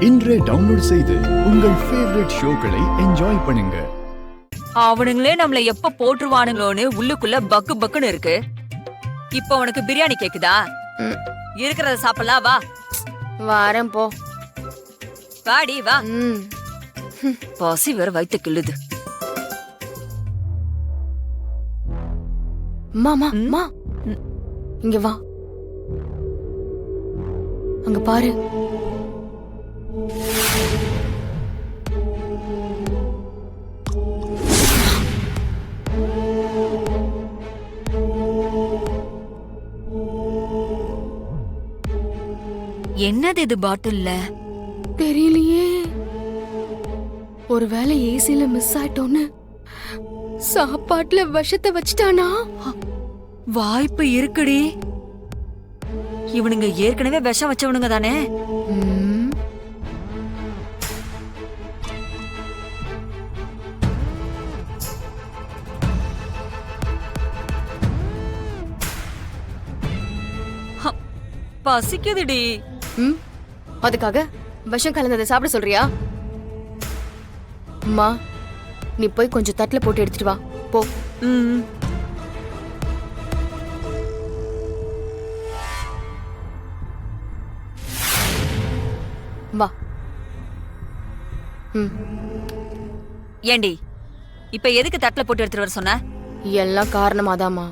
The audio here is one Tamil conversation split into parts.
இன்றே டவுன்லோட் செய்து உங்கள் ஃபேவரட் ஷோக்களை என்ஜாய் பண்ணுங்க. அவனுங்களே நம்மள எப்ப போட்டுருவானுங்களோன்னு உள்ளுக்குள்ள பக்கு பக்குன்னு இருக்கு. இப்ப உனக்கு பிரியாணி கேக்குதா? இருக்கிறத சாப்பிடலாம், வா. வாரம் போ. வாடி வா. பசி வேற வயித்து கிள்ளுது. மாமா இங்க வா. அங்க பாரு. என்னது இது பாட்டில்ல? தெரியலையே. ஒருவேளை ஏசில மிஸ் ஆயிட்டோன்னு சாப்பாட்டுல விஷத்தை வச்சுட்டானா? வாய்ப்பு இருக்குடி. இவனுங்க ஏற்கனவே விஷம் வச்சவனுங்க தானே. பசிக்குதுடி. அதுக்காக விஷம் கலந்ததை சாப்பிட சொல்றியா? அம்மா, நீ போய் கொஞ்சம் தட்டுல போட்டு எடுத்துட்டு வா போ. வா. ஏண்டி இப்ப எதுக்கு தட்டுல போட்டு எடுத்துட்டு வர சொன்ன? எல்லாம் காரணமாதாமா.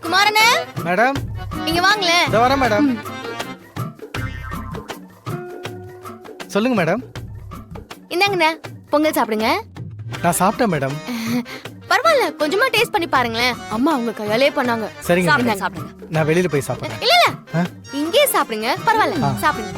குமாரனே மேடம், இங்க வாங்களே. இதோ வரேன் மேடம். சொல்லுங்க மேடம். இந்தாங்கண்ணே, பொங்கல் சாப்பிடுங்க. நான் சாப்பிட்டேன் மேடம். பரவாயில்ல, கொஞ்சமா டேஸ்ட் பண்ணி பாருங்களேன். அம்மா அவங்க கையாலே பண்ணாங்க. சரிங்க சாப்பிடுங்க மேடம். சாப்பிடுங்க. நான் வெளியில போய் சாப்பிடுறேன். இல்ல இங்கேயே சாப்பிடுங்க. பரவாயில்ல, சாப்பிடுங்க.